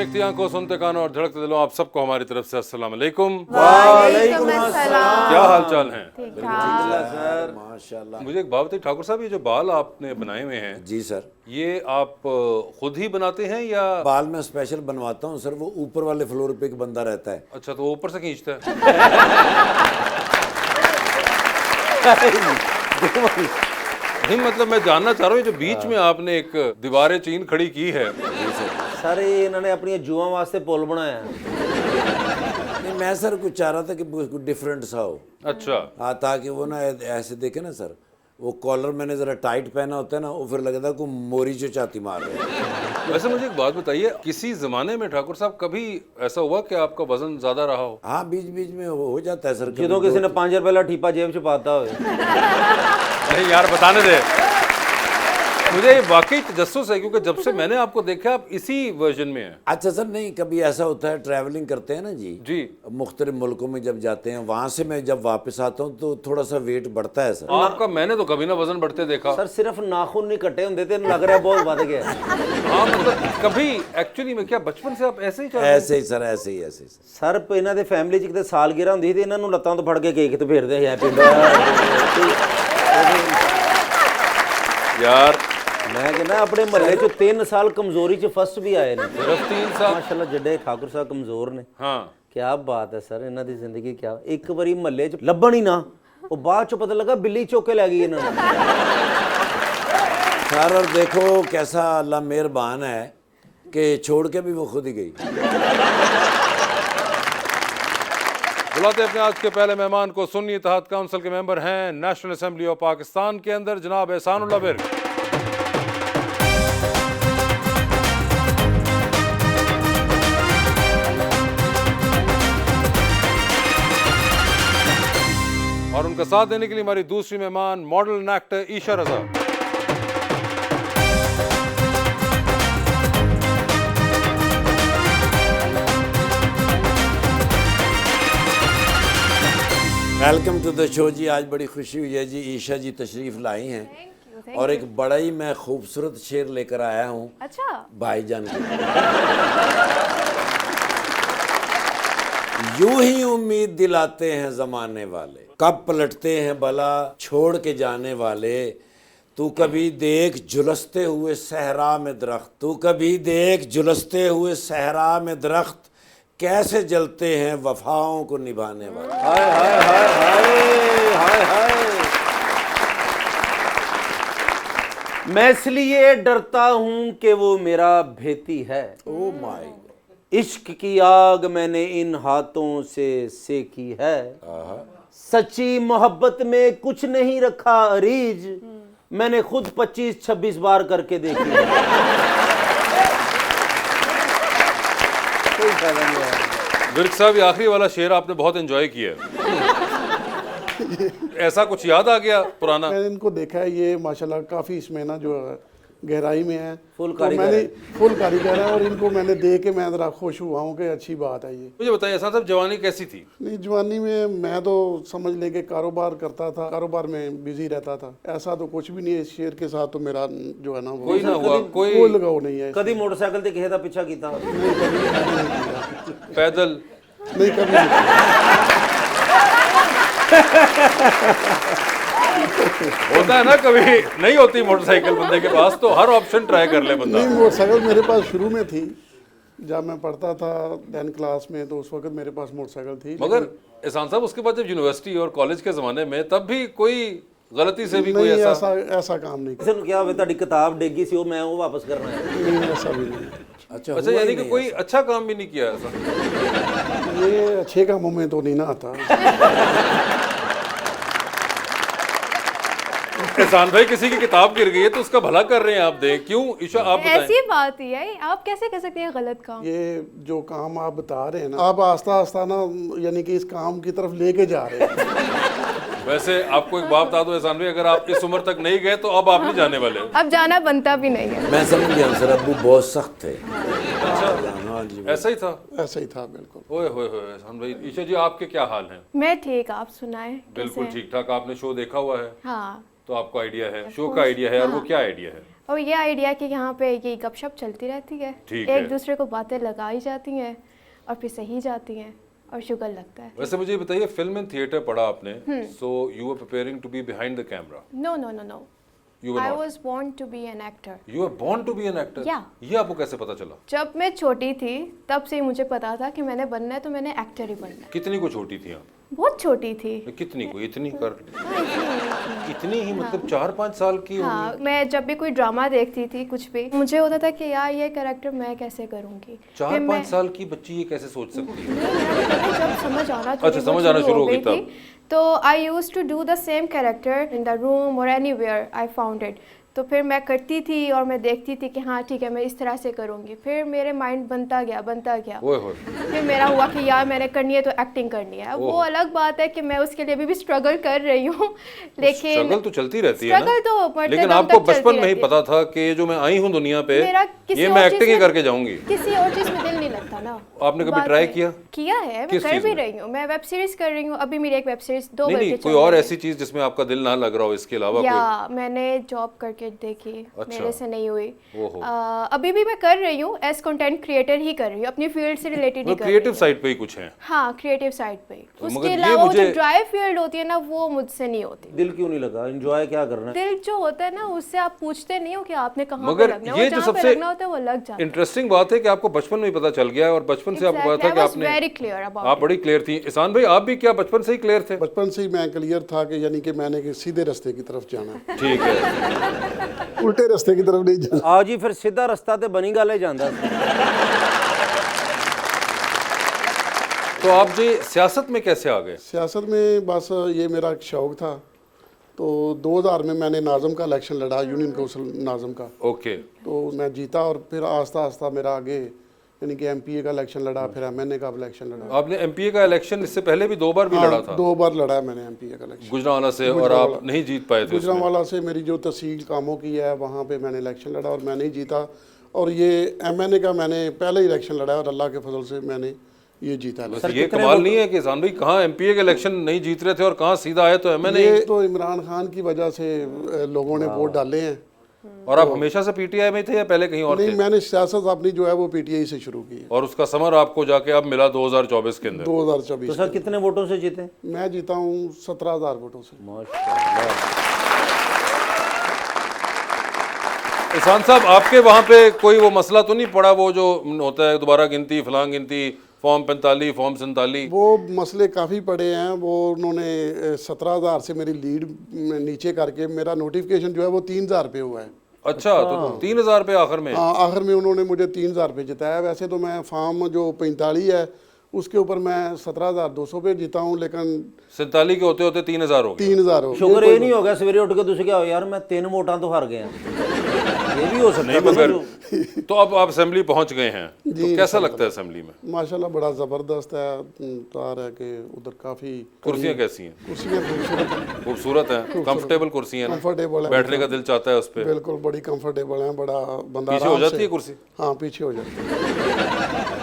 देखती आंखों, सुनते कानों और धड़कते दिलों, आप सबको हमारी तरफ से अस्सलाम वालेकुम। वालेकुम अस्सलाम। क्या हाल चाल हैं? ठीक ठाक सर माशाल्लाह। मुझे एक बात बताइए ठाकुर साहब, ये जो बाल आपने बनाए हुए हैं, जी सर, ये आप खुद ही बनाते हैं या? बाल मैं स्पेशल बनवाता हूँ सर, वो ऊपर वाले फ्लोर पे एक बंदा रहता है। अच्छा, तो वो ऊपर से खींचता है? नहीं, मतलब मैं जानना चाह रहा हूँ, जो बीच में आपने एक दीवारें चीन खड़ी की है। सर ये इन्होंने अपनी जुआ वास्ते पुल बनाया। नहीं मैं सर कुछ चाह रहा था कि कुछ डिफरेंट सा हो। अच्छा, हाँ, ताकि वो ना ऐसे देखे ना सर, वो कॉलर मैंने जरा टाइट पहना होता है ना, वो फिर लगता है को मोरी जो चाती मार रहे हैं। वैसे मुझे एक बात बताइए, किसी जमाने में ठाकुर साहब कभी ऐसा हुआ कि आपका वजन ज्यादा रहा हो? हाँ, बीच बीच में हो जाता है सर। जो किसी ने 5 रुपए वाला ठीपा जेब च पाता हो। नहीं यार, बताने दे। मुझे ये वाकई तजस्सुस है, क्योंकि जब से मैंने आपको देखा आप इसी वर्जन में हैं। अच्छा सर, नहीं कभी ऐसा होता है, ट्रैवलिंग करते हैं ना जी, मुख्तलिफ मुल्कों में जब जाते हैं, वहाँ से मैं जब वापस आता हूँ तो थोड़ा सा वेट बढ़ता है सर। आपका मैंने तो कभी ना वजन बढ़ते देखा। सर सिर्फ नाखून नहीं कटे होंगे तो लग रहा है बहुत बढ़ गया। हाँ, मतलब कभी एक्चुअली में क्या बचपन से आप ऐसे ही चल रहे हैं? ऐसे ही सर, ऐसे ही सर। सर इन्हों के फैमिली च कितने सालगिरह होंगी थी, इन्हों लत्तां तो फड़ के केक तो फेरते हैं पिंड। यार मैं कहना अपने महल्ले च 3 साल कमजोरी च फर्स्ट भी आए ने। सिर्फ 3 साल? माशाल्लाह जड्डे ठाकुर साहब कमजोर ने। हाँ, क्या बात है सर, इन्हों की जिंदगी क्या। एक बारी महल्ले च लभण ही ना, वो बाद चो पता लगा बिल्ली चुक के लै गई इन्होंने। सर और देखो कैसा अल्लाह मेहरबान है कि छोड़ के भी वो खुद ही गई। बुलाते अपने आज के पहले मेहमान को। सुन्नी इत्तेहाद काउंसिल के मेंबर हैं नेशनल असेंबली ऑफ पाकिस्तान के अंदर, जनाब एहसानुल्लाह विर्क। और उनका साथ देने के लिए हमारी दूसरी मेहमान model and actor Isha Raza. Welcome to the show जी। आज बड़ी खुशी हुई है जी, ईशा जी तशरीफ लाई हैं और एक बड़ा ही मैं खूबसूरत शेर लेकर आया हूँ। अच्छा, भाईजान के यूं ही उम्मीद दिलाते हैं जमाने वाले, कब पलटते हैं भला छोड़ के जाने वाले। तू कभी देख झुलसते हुए सहरा में दरख्त, तू कभी देख झुलसते हुए सहरा में दरख्त, कैसे जलते हैं वफाओं को निभाने वाले। हाय हाय हाय हाय हाय हाय। मैं इसलिए डरता हूं कि वो मेरा भेती है। ओ माय, इश्क की आग मैंने इन हाथों से सेकी है। सच्ची मोहब्बत में कुछ नहीं रखा अरीज, मैंने खुद 25-26 बार करके देखी है। कोई फायदा नहीं है। विर्क साहब, ये आखिरी वाला शेर आपने बहुत एंजॉय किया। ऐसा कुछ याद आ गया पुराना? मैंने इनको देखा है, ये माशाल्लाह काफ़ी इसमें ना जो है गहराई में है। फुल तो कारीगर मैंने है। फुल कारीगर है और इनको मैंने देख के मैं ज़रा खुश हुआ हूँ कि अच्छी बात है ये। मुझे बताइए एहसान साहब, जवानी कैसी थी? नहीं, जवानी में मैं तो समझ ले के कारोबार करता था, कारोबार में बिजी रहता था। ऐसा तो कुछ भी नहीं है, इस शेर के साथ तो मेरा जो है ना वो कोई ना हुआ? कोई लगाव नहीं है। कभी मोटरसाइकिल से किसी का पीछा किया? नहीं, कभी नहीं किया। पैदल? नहीं, कभी नहीं किया। होता है ना, कभी नहीं होती मोटरसाइकिल बंदे के पास, तो हर ऑप्शन ट्राई कर ले बंदा। नहीं, मोटरसाइकिल मेरे पास शुरू में थी, जब मैं पढ़ता था 10th क्लास में, तो उस वक्त मेरे पास मोटरसाइकिल थी। मगर एहसान साहब, उसके बाद जब यूनिवर्सिटी और कॉलेज के ज़माने में, तब भी कोई गलती से भी कोई नहीं, ऐसा? ऐसा काम नहीं। किसी ने क्या होवे ਤੁਹਾਡੀ किताब डेगी सी, मैं वो वापस करना है। नहीं, ऐसा भी नहीं। अच्छा अच्छा, हुआ यानी ही कि नहीं कोई ऐसा। अच्छा काम भी नहीं किया ऐसा? ये अच्छे कामों में तो नहीं ना आता। एहसान भाई, किसी की किताब गिर गई है तो उसका भला कर रहे हैं आप, देख क्यों? ईशा आप बताएं। ऐसी बात ही है, आप कैसे कह सकते हैं गलत काम? ये जो काम आप बता रहे हैं ना, आप आस्ता आस्ता ना यानी कि इस काम की तरफ लेके जा रहे हैं। वैसे आपको एक बात बता दो एहसान भाई, अगर आप इस उम्र तक नहीं गए तो अब आप नहीं जाने वाले। अब जाना बनता भी नहीं है। मैं समझ गया सर, अब्बू बहुत सख्त थे। हाँ जी, ऐसा ही था? ऐसा ही था, बिल्कुल। ओए होए होए एहसान भाई। ईशा जी, आपके क्या हाल हैं? मैं ठीक, आप सुनाएं। बिल्कुल कैसे हैं? ठीक ठाक। आपने शो देखा हुआ है हाँ, तो आपको आइडिया है, शो का आइडिया है, और वो क्या आइडिया है? और ये आइडिया कि यहाँ पे ये गपशप चलती रहती है, ठीक है। एक दूसरे को बातें लगाई जाती हैं और फिर सही जाती हैं और शुगर लगता है। वैसे मुझे ये बताइए, फिल्म एंड थिएटर पढ़ा आपने, so you were preparing to be behind the camera? No no no no, you were I not? Was born to be an actor. You are born to be an actor? Yeah. ये आपको कैसे पता चला? जब मैं छोटी थी तब से ही मुझे पता था कि मैंने बनना है, तो मैंने एक्टर ही बनना है। कितनी को छोटी थी आप? बहुत छोटी थी। कितनी को? इतनी कर हाँ, इतनी ही, मतलब 4-5 साल की होगी। हाँ, मैं जब भी कोई ड्रामा देखती थी, कुछ भी, मुझे होता था कि यार ये कैरेक्टर मैं कैसे करूँगी। 4-5 साल की बच्ची ये कैसे सोच सकती है? जब समझ आना अच्छा, समझ आना शुरू हो गई तब। तो I use to do the same character in the room और एनीवेयर आई फाउंड इट। तो फिर मैं करती थी और मैं देखती थी कि हाँ ठीक है, मैं इस तरह से करूँगी। फिर मेरे माइंड बनता गया। ओए होए। फिर मेरा हुआ कि यार मैंने करनी है तो एक्टिंग करनी है। वो अलग बात है कि मैं उसके लिए भी स्ट्रगल कर रही हूँ, लेकिन स्ट्रगल तो चलती रहती है ना। स्ट्रगल तो मरते लेकिन दम आपको तक बचपन चलती में ही रहती है। पता था कि ये जो मैं आई हूँ दुनिया पे, मेरा किसी ये और मैं चीज़ एक्टिंग ही में- करके जाऊंगी। किसी और चीज में दिल नहीं लगता ना। आपने कभी बात ट्राई है। किया? किया है, मैं किस कर चीज़ भी में? रही हूँ। मैं वेब सीरीज कर रही हूँ, अभी मेरी एक वेब सीरीज 2 नहीं बजे नहीं, चल कोई और रही है। ऐसी चीज जिसमें आपका दिल ना लग रहा हो इसके अलावा या कोई? मैंने जॉब करके देखी, अच्छा। मेरे से नहीं हुई। ओहो। अभी भी मैं कर रही हूँ, एज कंटेंट क्रिएटर ही कर रही हूँ, अपनी फील्ड से रिलेटेड ही कर रही क्रिएटिव हूँ। साइड पे ही कुछ है। हाँ, क्रिएटिव साइड पे ही। मगर उसके ये अलावा वो मुझे- जो ड्राई फील्ड होती है ना, वो मुझसे नहीं होती। दिल क्यों नहीं लगा? एंजॉय क्या करना है? दिल जो होता है ना, उससे आप पूछते नहीं हो कि आपने कहाँ पे मगर लगना है, ये वो जो जहाँ पे सबसे लगना होता है वो लग जाता है। इंटरेस्टिंग बात है कि आपको बचपन में ही पता चल गया है, और बचपन से आपको पता था कि आपने, वेरी क्लियर अबाउट आप बड़ी क्लियर थी। ईशान भाई, आप भी क्या बचपन से ही क्लियर थे? बचपन से ही मैं क्लियर था कि यानी कि मैंने कि सीधे रास्ते की तरफ जाना है, ठीक है। उल्टे रास्ते की तरफ नहीं जाना। आज ही फिर सीधा रास्ता ते बनी गल जांदा सी। तो आप जी सियासत में कैसे आ गए? सियासत में बस ये मेरा एक शौक था। तो 2000 में मैंने नाज़म का इलेक्शन लड़ा, यूनियन काउंसिल नाज़म का। ओके। तो मैं जीता और फिर आस्ता आस्ता मेरा आगे यानी कि एमपीए का इलेक्शन लड़ा, फिर एमएनए का इलेक्शन लड़ा। आपने एमपीए का इलेक्शन इससे पहले भी 2 बार भी लड़ा था? 2 बार लड़ा है मैंने एमपीए का इलेक्शन गुजरांवाला से, और आप नहीं जीत पाए थे उसमें। गुजरांवाला से। मेरी जो तहसील कामों की है वहाँ पे मैंने इलेक्शन लड़ा और मैंने ही जीता। और ये एमएनए का मैंने पहले ही इलेक्शन लड़ा और अल्लाह के फजल से मैंने ये जीता। बस ये कमाल नहीं है कि ईशान भाई कहाँ एमपीए के इलेक्शन नहीं जीत रहे थे और कहाँ सीधा आए तो एमएनए? ये तो इमरान खान की वजह से लोगों ने वोट डाले हैं। और आप हमेशा से पीटीआई में थे या पहले कहीं और थे? नहीं, मैंने सियासत अपनी जो है वो पीटीआई से शुरू की है और उसका समर आपको जाके अब मिला 2024 के अंदर। 2024। तो सर कितने वोटों से जीते? मैं जीता हूँ 17,000 वोटों से। माशाल्लाह। ईशान साहब, आपके वहाँ पे कोई वो मसला तो नहीं पड़ा, वो जो होता है दोबारा गिनती, फलां गिनती, फॉर्म 45, फॉर्म 47? वो मसले काफ़ी पड़े हैं। वो उन्होंने 17,000 से मेरी लीड नीचे करके मेरा नोटिफिकेशन जो है वो 3,000 पे हुआ है। अच्छा, तो 3,000 पे आखिर में? हाँ, आखिर में उन्होंने मुझे 3,000 पे जिताया। वैसे तो मैं फॉर्म जो 45 है उसके ऊपर मैं 17,200 पे जीता हूँ, लेकिन 47 के होते होते 3,000 हो गए। 3,000 हो शुक्र ये नहीं हो गया सवेरे उठ के तुझे क्या हो यार मैं 3 वोटां तो हार गया। ये भी हो सकता नहीं, है ना मगर जो- तो अब आप असेंबली पहुंच गए हैं, तो कैसा लगता है असेंबली में? माशाल्लाह बड़ा ज़बरदस्त है। तार है कि उधर काफ़ी कुर्सियां कैसी हैं? कुर्सियाँ खूबसूरत हैं, खूबसूरत हैं, कंफर्टेबल कुर्सियां हैं ना? कंफर्टेबल है, बैठने का दिल चाहता है उस पे। बिल्कुल बड़ी कंफर्टेबल है। बड़ा बंदा पीछे हो आराम जाती से- है कुर्सी? हाँ, पीछे हो जाती है।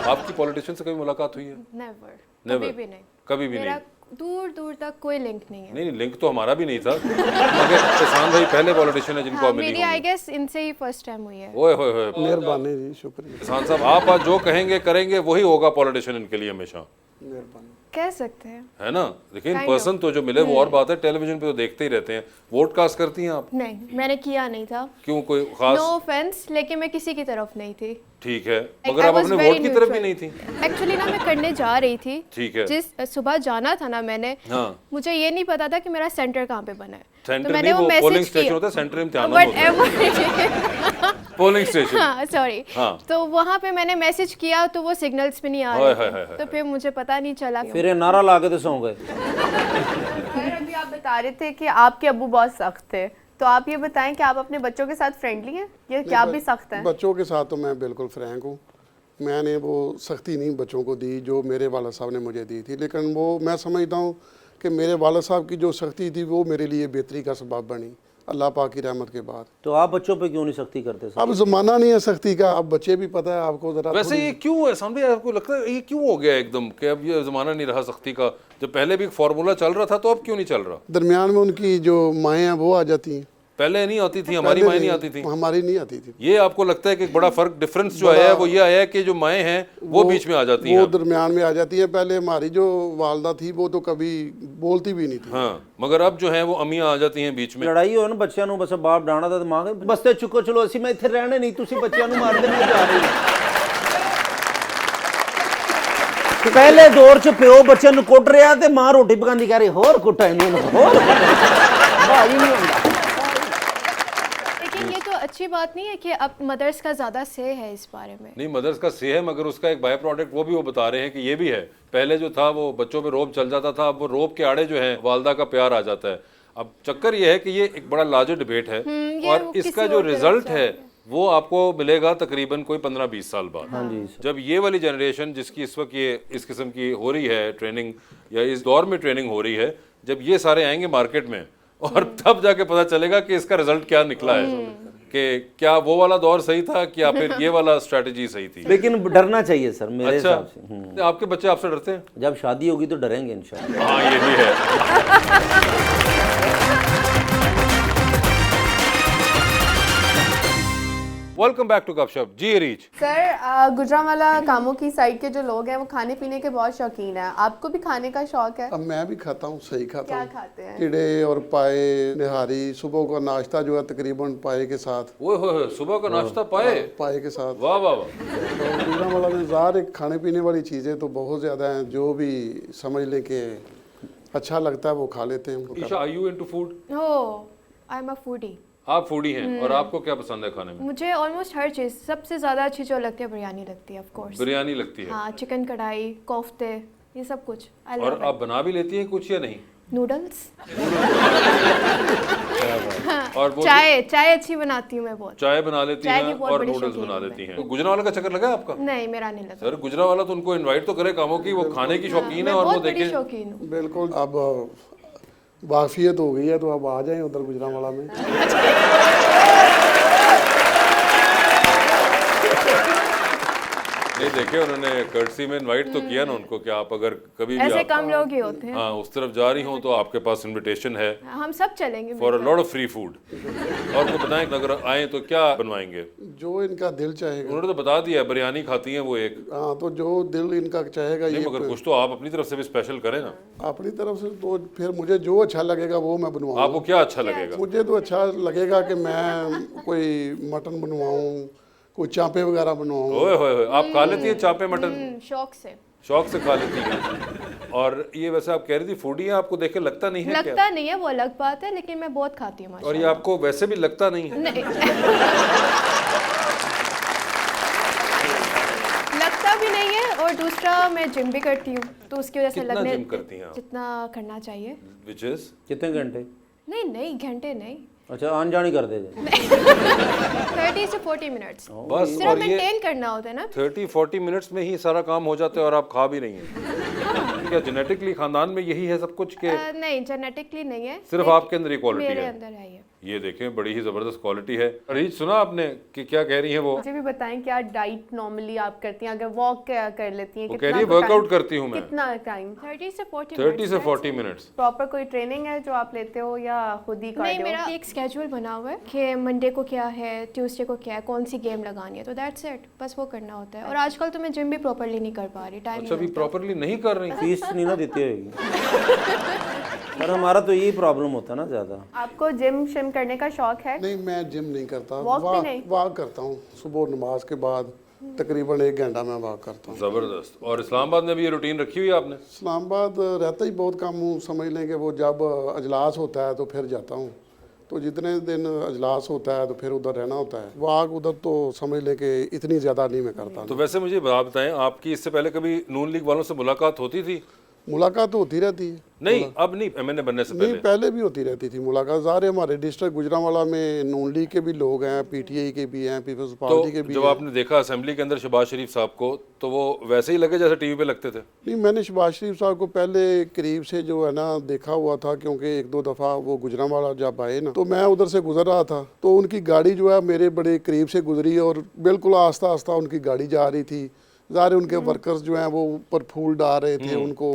आपकी पॉलिटिशियन से कभी मुलाकात हुई है? Never, Never? कभी भी नहीं। कभी भी मेरा नहीं? दूर दूर तक कोई लिंक नहीं है। नहीं, लिंक तो हमारा भी नहीं था, मगर ईशान भाई पहले पॉलिटिशियन है जिनको हाँ, आप मिली मेरी आई होंगी। गेस इनसे ही फर्स्ट टाइम हुई है। ओए होए होए, मेहरबानी जी, शुक्रिया, ईशान साहब आप आज जो कहेंगे करेंगे वही होगा पॉलिटिशियन इनके लिए हमेशा, मेहरबानी। कह सकते हैं। है ना? लेकिन Kind पर्सन तो जो मिले वो और बात है, टेलीविजन पे तो देखते ही रहते हैं। वोट कास्ट करती हैं आप? नहीं, मैंने किया नहीं था। क्यों, कोई खास? नो ऑफेंस, लेकिन मैं किसी की तरफ नहीं थी। ठीक है, मगर आप अपने वोट की तरफ भी नहीं थी? एक्चुअली ना मैं करने जा रही थी। ठीक है। जिस सुबह जाना था ना मैंने, हाँ। मुझे ये नहीं पता था कि मेरा सेंटर कहाँ पे बना है। सेंटर तो मैंने नहीं, वो वो पोलिंग मैसेज स्टेशन होता किया। है, सेंटर इम्तिहान बट होता है। Polling station. हाँ, सॉरी। हाँ। तो वहाँ पे मैंने मैसेज किया तो वो सिग्नल्स भी नहीं आ हाय, रहे हाय, हाय, थे, तो फिर मुझे पता नहीं चला। फिर ये नारा ला के तो सौ गए। खैर, अभी आप बता रहे थे कि आपके अब्बू बहुत सख्त थे, तो आप ये बताएं कि आप अपने बच्चों के साथ फ्रेंडली हैं या क्या आप भी सख्त हैं? बच्चों के साथ तो मैं बिल्कुल फ्रैंक हूँ। मैंने वो सख्ती नहीं बच्चों को दी जो मेरे वाला साहब ने मुझे दी थी, लेकिन वो मैं समझता हूँ कि मेरे वाला साहब की जो सख्ती थी वो मेरे लिए बेहतरी का सबब बनी, अल्लाह पाक की रहमत के बाद। तो आप बच्चों पे क्यों नहीं सख्ती करते सर? अब ज़माना नहीं है सख्ती का, अब बच्चे भी पता है आपको ज़रा। वैसे ये क्यों है सामने, आपको लगता है ये क्यों हो गया एकदम कि अब ये जमाना नहीं रहा सख्ती का? जब पहले भी एक फार्मूला चल रहा था तो अब क्यों नहीं चल रहा? दरमियान में उनकी जो माएँ हैं वो आ जाती हैं। पहले नहीं आती थी, हमारी माएँ नहीं आती थी। हमारी नहीं आती थी। ये आपको लगता है कि एक बड़ा फर्क डिफरेंस जो आया है वो ये आया है कि जो माएँ हैं वो बीच में आ जाती वो हैं। दरमियान में आ जाती है। पहले हमारी जो वालदा थी वो तो कभी बोलती भी नहीं थी। हाँ, मगर अब जो है वो अम्मियाँ आ जाती हैं बीच में। लड़ाई हो ना बच्चों ਨੂੰ बस बाप डाणा ਤਾਂ ਮਾਂ ਬਸਤੇ ਚੁੱਕੋ ਚਲੋ ਅਸੀਂ ਮੈਂ ਇੱਥੇ ਰਹਿਣੇ ਨਹੀਂ ਤੁਸੀਂ ਬੱਚਿਆਂ ਨੂੰ ਮਾਰਦੇ ਨਹੀਂ ਜਾ ਰਹੇ। ਪਹਿਲੇ ਦੌਰ 'ਚ ਪਿਓ ਬੱਚਿਆਂ ਨੂੰ ਕੁੱਟ ਰਿਹਾ ਤੇ ਮਾਂ ਰੋਟੀ ਪਕਾਉਂਦੀ ਕਹਿ ਰਹੀ ਹੋਰ ਕੁੱਟਾ ਇਹਨਾਂ ਨੂੰ ਹੋਰ ਭਾਈ ਨਹੀਂ ਹੁੰਦਾ। लेकिन ये तो अच्छी बात नहीं है कि अब मदर्स का ज़्यादा से है इस बारे में। नहीं, मदर्स का से है, मगर उसका एक बाय प्रोडक्ट वो भी वो बता रहे हैं कि ये भी है। पहले जो था वो बच्चों पे रोब चल जाता था, अब वो रोब के आड़े जो है वालदा का प्यार आ जाता है। अब चक्कर ये है कि ये एक बड़ा लार्जर डिबेट है और इसका जो रिजल्ट है वो आपको मिलेगा तकरीबन कोई 15-20 साल बाद। जब ये वाली जनरेशन जिसकी इस वक्त ये इस किस्म की हो रही है ट्रेनिंग या इस दौर में ट्रेनिंग हो रही है, जब ये सारे आएंगे मार्केट में और तब जाके पता चलेगा कि इसका रिजल्ट क्या निकला है, कि क्या वो वाला दौर सही था कि या फिर ये वाला स्ट्रेटजी सही थी। लेकिन डरना चाहिए सर मेरे हिसाब से। आपके बच्चे आपसे डरते हैं? जब शादी होगी तो डरेंगे इंशाल्लाह। हाँ, ये भी है। वेलकम बैक टू गपशप। जी रीच सर, गुजरांवाला कामों की साइड के जो लोग हैं वो खाने पीने के बहुत शौकीन हैं। आपको भी खाने का शौक है? अब मैं भी खाता हूँ, सही खाता क्या हूँ। खाते हैं? चिड़े और पाए, निहारी, सुबह का नाश्ता जो है तकरीबन पाए के साथ। ओए होए, सुबह का नाश्ता पाए? पाए के साथ। वाह वाह वाह। तो गुजरांवाला में ज़ाहिर खाने पीने वाली चीज़ें तो बहुत ज़्यादा हैं, जो भी समझ लें कि अच्छा लगता है वो खा लेते हैं। Isha, are you into food? Oh, I am a foodie. आप फूडी हैं और आपको क्या पसंद है खाने में? मुझे ऑलमोस्ट हर चीज़, सबसे ज़्यादा अच्छी जो लगती है बिरयानी लगती है, ऑफ कोर्स। बिरयानी लगती है? हाँ, चिकन कढ़ाई, कोफ्ते, ये सब कुछ। I और love आप it. बना भी लेती हैं कुछ या नहीं? नूडल्स, और वो चाय अच्छी बनाती हूँ मैं बहुत। चाय बना लेती चाय की हैं बहुत और बड़ी नूडल्स शौकीन बना हूँ लेती हैं। तो गुजरांवाला का चक्कर लगा है आपका? नहीं, मेरा नहीं लगा। सर, गुजरांवाला तो उनको इनवाइट तो करे कामों की, वो खाने की शौकीन है मैं और वो बहुत बड़ी देखें। शौकीन हूँ। बिल्कुल। अब वाफियत हो गई है तो अब आ जाएं उधर गुजरांवाला में। नहीं, देखे उन्होंने कर्टसी में इनवाइट तो किया ना उनको कि आप अगर कभी भी ऐसे आप कम लोग ही होते हैं। हाँ उस तरफ जा रही हो तो आपके पास इनविटेशन है हम सब चलेंगे फॉर अ मिलकर। Lot of free food. और तो बताएं कि अगर आए तो क्या बनवाएंगे? जो इनका दिल चाहेगा। उन्होंने तो बता दिया बिरयानी खाती हैं वो एक। हाँ, तो जो दिल इनका चाहेगा नहीं, ये मगर कुछ तो आप अपनी तरफ से भी स्पेशल करें ना। अपनी तरफ से तो फिर मुझे जो अच्छा लगेगा वो मैं बनवाऊँ। आपको क्या अच्छा लगेगा? मुझे तो अच्छा लगेगा कि मैं कोई मटन बनवाऊँ, कोई चापे वगैरह बनवाऊँ। ओए होए होए, आप खा लेती हैं चापे मटन? शौक से। शौक से खा लेती हैं। और ये वैसे आप कह रही थी फूडी है, आपको देख के लगता नहीं है क्या? लगता नहीं है, वो अलग बात है, लेकिन मैं बहुत खाती हूँ और माशाल्लाह। ये आपको वैसे भी लगता नहीं है? नहीं। लगता भी नहीं है, और दूसरा मैं जिम भी करती हूँ तो उसकी वजह से कितना लगने जिम करती हैं आप? जितना करना चाहिए। Which is? कितने घंटे? नहीं, घंटे नहीं, अच्छा आन जानी कर दे 30 से 40 मिनट्स। बस। सिर्फ और ये मेंटेन करना होता है ना। 30-40 मिनट्स में ही सारा काम हो जाता है और आप खा भी नहीं है। क्या जेनेटिकली खानदान में यही है सब कुछ के? नहीं, जेनेटिकली नहीं है, सिर्फ लेकिन आपके अंदर ये क्वालिटी मेरे है? अंदर है ये। ये देखें, बड़ी ही जबरदस्त क्वालिटी है। रीच, सुना आपने कि क्या कह रही हैं वो? मुझे भी बताएं क्या डाइट नॉर्मली आप करती हैं? अगर वॉक क्या कर लेती हैं? वो कह रही है वर्कआउट करती हूँ मैं। कितना टाइम? 30 से 40 30 से 40 मिनट्स। प्रॉपर कोई ट्रेनिंग है जो आप लेते हो या खुद ही नहीं, कार्डियो? मेरा एक स्केड्यूल बना हुआ है कि मंडे को क्या है, ट्यूसडे को क्या है, कौन सी गेम लगानी है, तो दैट्स इट, बस वो करना होता है। और आजकल तो मैं जिम भी प्रॉपर्ली नहीं कर पा रही, टाइम अच्छा, अभी प्रॉपरली नहीं कर रही? फीस नहीं ना देती होगी। पर हमारा तो यही प्रॉब्लम होता है ना ज़्यादा। आपको जिम शिम करने का शौक है? नहीं, मैं जिम नहीं करता। वॉक भी नहीं? वॉक करता हूँ सुबह नमाज के बाद, तकरीबन 1 घंटा मैं वॉक करता हूँ। जबरदस्त। और इस्लामाबाद में भी ये रूटीन रखी हुई है आपने? इस्लामाबाद रहता ही बहुत कम हूँ, समझ लें कि वो जब अजलास होता है तो फिर जाता हूँ, तो जितने दिन अजलास होता है तो फिर उधर रहना होता है। वॉक उधर तो समझ लें कि इतनी ज़्यादा नहीं मैं करता। तो वैसे मुझे बात बताएं, आपकी इससे पहले कभी नून लीग वालों से मुलाकात होती थी? मुलाकात तो होती रहती है। नहीं, अब नहीं, एमएनए बनने से नहीं, पहले? पहले भी होती रहती थी मुलाकात। सारे हमारे डिस्ट्रिक्ट गुजरांवाला में नून लीग के भी लोग हैं, पीटीआई के भी हैं, पीपल्स पार्टी के तो भी जब हैं। आपने देखा असेंबली के अंदर शहबाज शरीफ साहब को, तो वो वैसे ही लगे जैसे टीवी पे लगते थे? नहीं, मैंने शहबाज शरीफ साहब को पहले करीब से जो है ना देखा हुआ था, क्योंकि 1-2 दफ़ा वो गुजरांवाला जब आए ना तो मैं उधर से गुजर रहा था, तो उनकी गाड़ी जो है मेरे बड़े करीब से गुजरी और बिल्कुल आस्ता आस्ता उनकी गाड़ी जा रही थी। ज़ाहिर उनके वर्कर्स जो हैं वो ऊपर फूल डाल रहे थे, उनको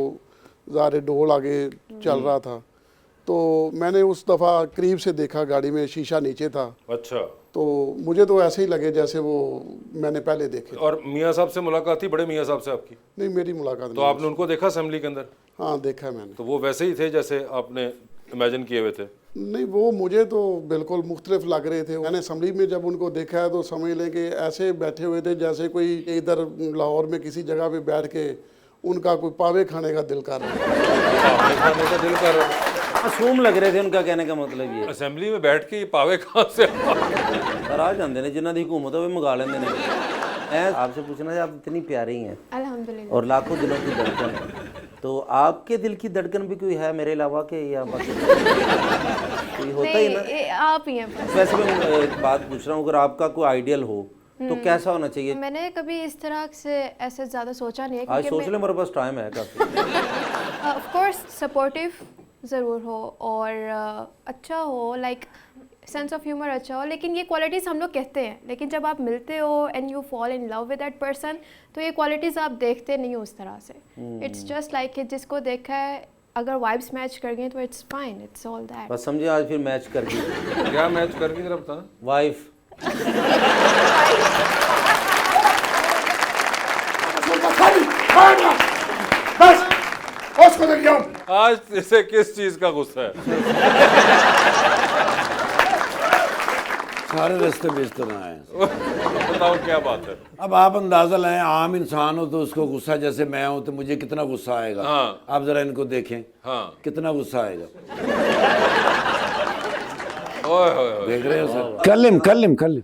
ज़ाहिर डोल आगे चल रहा था, तो मैंने उस दफ़ा करीब से देखा, गाड़ी में शीशा नीचे था, अच्छा। तो मुझे तो ऐसे ही लगे जैसे वो मैंने पहले देखे। और मियाँ साहब से मुलाकात थी, बड़े मियाँ साहब से आपकी? नहीं, मेरी मुलाकात तो नहीं। आपने उनको देखा असेंबली के अंदर? हाँ, देखा मैंने। तो वो वैसे ही थे जैसे आपने इमेजिन किए हुए थे? नहीं, वो मुझे तो बिल्कुल मुख्तलिफ लग रहे थे। मैंने असम्बली में जब उनको देखा है तो समझ लें कि ऐसे बैठे हुए थे जैसे कोई इधर लाहौर में किसी जगह पे बैठ के उनका कोई पावे खाने का दिल कर रहा है। पावे खाने का दिल कर रहा है। मासूम लग रहे थे, उनका कहने का मतलब ये। असेंबली में बैठ के ये पावे कहाँ से? पर आ जाते ने जिन्हों की हुकूमत हो मंगा लेंगे ने। मैं आपसे पूछना है, आप इतनी प्यारी हैं अल्हम्दुलिल्लाह। और लाखों दिलों की धड़कन है, तो आपके दिल की धड़कन भी कोई है मेरे अलावा के, या बस कोई होता ही ना? नहीं, आप ही हैं बस। वैसे मैं एक बात पूछ रहा हूँ, अगर आपका कोई आइडियल हो तो कैसा होना चाहिए? मैंने कभी इस तरह से ऐसे ज़्यादा सोचा नहीं है, आज सोच ले, मेरे पास टाइम है काफ़ी। ऑफ कोर्स सपोर्टिव ज़रूर हो और अच्छा हो, लाइक सेंस ऑफ ह्यूमर अच्छा हो, लेकिन ये क्वालिटीज़ हम लोग कहते हैं, लेकिन जब आप मिलते हो and you fall in love with that person तो ये क्वालिटीज़ आप देखते नहीं हो उस तरह से। इट्स जस्ट लाइक कि जिसको देखा है अगर वाइब्स मैच कर गई तो it's fine, it's all that. बस समझे, आज फिर मैच कर गई। क्या मैच करके जरा बताना? वाइफ। बस उसको देखिए। आज इसे किस चीज का गुस्सा है? सारे रास्ते में इस तरह है। बताओ क्या बात है? अब आप अंदाजा लगाएं, आम इंसान हो तो उसको गुस्सा, जैसे मैं हूं तो मुझे कितना गुस्सा आएगा। हाँ। आप जरा इनको देखें, हाँ। कितना गुस्सा आएगा। ओए होए होए। देख रहे हो सर? कल्लिम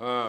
हाँ।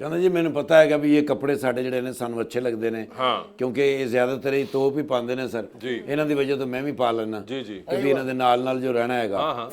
ਕਹਿੰਦਾ ਜੀ ਮੈਨੂੰ ਪਤਾ ਹੈਗਾ ਵੀ ਇਹ ਕੱਪੜੇ ਸਾਡੇ ਜਿਹੜੇ ਨੇ ਸਾਨੂੰ ਅੱਛੇ ਲੱਗਦੇ ਨੇ, ਹਾਂ। ਕਿਉਂਕਿ ਇਹ ਜ਼ਿਆਦਾਤਰ ਹੀ ਤੋਪ ਹੀ ਪਾਉਂਦੇ ਨੇ ਸਰ। ਜੀ। ਇਹਨਾਂ ਦੀ ਵਜ੍ਹਾ ਤੋਂ ਮੈਂ ਵੀ ਪਾ ਲੈਣਾ ਜੀ ਜੀ। ਕਿਉਂਕਿ ਇਹਨਾਂ ਦੇ ਨਾਲ ਜੋ ਰਹਿਣਾ ਹੈਗਾ। हाँ हाँ।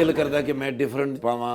ਦਿਲ ਕਰਦਾ ਕਿ ਮੈਂ ਡਿਫਰੈਂਟ ਪਾਵਾਂ,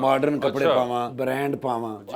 ਮਾਡਰਨ ਕੱਪੜੇ ਪਾਵਾਂ, ਬ੍ਰਾਂਡ ਪਾਵਾਂ।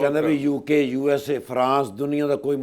ਕਹਿੰਦਾ ਵੀ ਯੂਕੇ, ਯੂਐਸਏ, ਫਰਾਂਸ, ਦੁਨੀਆ ਦਾ ਕੋਈ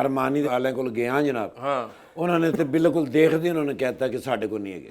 ਅਰਮਾਨੀ ਵਾਲਿਆਂ ਕੋਲ ਗਿਆ ਜਨਾਬ। ਹਾਂ। ਉਹਨਾਂ ਨੇ ਤੇ ਬਿਲਕੁਲ ਦੇਖਦੇ ਉਹਨਾਂ ਨੇ ਕਹਿਤਾ ਕਿ ਸਾਡੇ ਕੋਲ ਨਹੀਂ ਹੈਗੇ।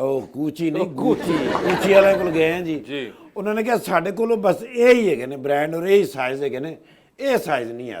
ਉਹ ਕੂਚੀ ਨਹੀਂ, ਕੂਚੀ ਵਾਲਿਆਂ ਕੋਲ ਗਏ ਆ ਜੀ। ਜੀ। ਉਹਨਾਂ ਨੇ ਕਿਹਾ ਸਾਡੇ ਕੋਲ ਬਸ ਇਹ ਹੀ ਹੈਗੇ ਨੇ ਬ੍ਰਾਂਡ ਔਰ ਇਹ ਹੀ ਸਾਈਜ਼ ਹੈਗੇ ਨੇ, ਇਹ ਸਾਈਜ਼ ਨਹੀਂ ਹੈ।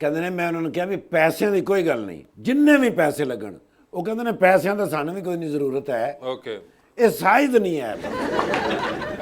ਕਹਿੰਦੇ ਨੇ ਮੈਂ ਉਹਨਾਂ ਨੂੰ ਕਿਹਾ ਵੀ ਪੈਸਿਆਂ ਦੀ ਕੋਈ ਗੱਲ ਨਹੀਂ, ਜਿੰਨੇ ਵੀ ਪੈਸੇ ਲੱਗਣ। ਉਹ ਕਹਿੰਦੇ ਨੇ ਪੈਸਿਆਂ ਦਾ ਸਾਨੂੰ ਵੀ ਕੋਈ ਨਹੀਂ ਜ਼ਰੂਰਤ ਹੈ, ओके। ਇਹ ਸਾਈਜ਼ ਨਹੀਂ ਹੈ।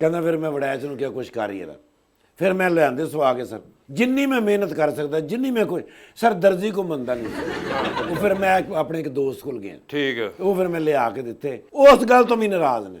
ਕਹਿੰਦਾ ਫਿਰ ਮੈਂ ਵੜੈਚ ਨੂੰ ਕਿਹਾ ਕੁਛ ਕਰ ਹੀ ਇਹਦਾ। ਫਿਰ ਮੈਂ ਲਿਆਂਦੇ ਸਵਾ ਕੇ ਸਰ, ਜਿੰਨੀ ਮੈਂ ਮਿਹਨਤ ਕਰ ਸਕਦਾ, ਜਿੰਨੀ ਮੈਂ ਕੋਈ ਸਰ ਦਰਜੀ ਕੋ ਮੰਦਾ ਨਹੀਂ। ਉਹ ਫਿਰ ਮੈਂ ਆਪਣੇ ਇੱਕ ਦੋਸਤ ਕੋਲ ਗਿਆ, ठीक है। ਉਹ ਫਿਰ ਮੈਂ ਲਿਆ ਕੇ ਦਿੱਤੇ। ਉਸ ਗੱਲ ਤੋਂ ਵੀ ਨਾਰਾਜ਼ ਨੇ।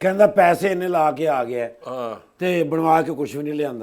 ਕਹਿੰਦਾ ਪੈਸੇ ਇਹਨੇ ਲਾ ਕੇ ਆ ਗਿਆ हाँ ਤੇ ਬਣਵਾ ਕੇ ਕੁਛ ਵੀ ਨਹੀਂ ਲਿਆਂਦਾ।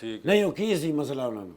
ठीक। ਨਹੀਂ ਉਹ ਕੀ ਸੀ ਮਸਲਾ ਉਹਨਾਂ ਨੂੰ?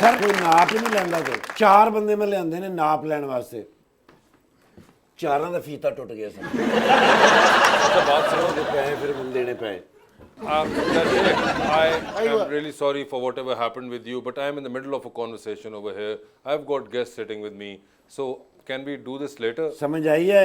ਸਰ ਕੋਈ ਨਾਪ ਹੀ ਨਹੀਂ ਲੈਂਦਾ। ਕੋਈ 4 ਬੰਦੇ ਮੈਂ ਲਿਆਂਦੇ ਨੇ ਨਾਪ ਲੈਣ ਵਾਸਤੇ, ਚਾਰਾਂ ਦਾ ਫੀਤਾ ਟੁੱਟ ਗਿਆ ਸਰ। अच्छा बात सुनो। ਉਹਦੇ ਪੈਸੇ ਫਿਰ ਮੈਨੂੰ ਦੇਣੇ ਪਏ। I am really sorry for whatever happened with you, but I am in the middle of a conversation over here. I've got guests sitting with me, so can we do this later? समझ आई है?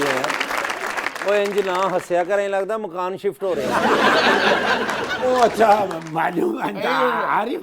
ये है। ਓਏ ਇੰਜ ਨਾ ਹੱਸਿਆ ਕਰ, ਐਂ ਲੱਗਦਾ ਮਕਾਨ ਸ਼ਿਫਟ ਹੋ ਰਿਹਾ। ओ अच्छा मालूम आरिफ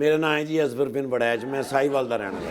मेरा नाम है जी असबर बिन बड़ैच, मैं साहिवाल ਦਾ ਰਹਿਣ ਵਾਲਾ।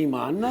ईमान ना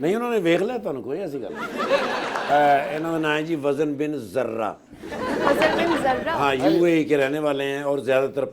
ਨਹੀਂ ਉਹਨਾਂ ਨੇ ਵੇਖ ਲਿਆ ਤੁਹਾਨੂੰ, ਕੋਈ ਐਸੀ ਗੱਲ ਨਹੀਂ। ਇਹਨਾਂ ਦਾ ਨਾਮ ਹੈ ਜੀ वजन बिन जर्रा। फजल बिन जर्रा। हाँ यूएई के रहने वाले हैं और ज़्यादातर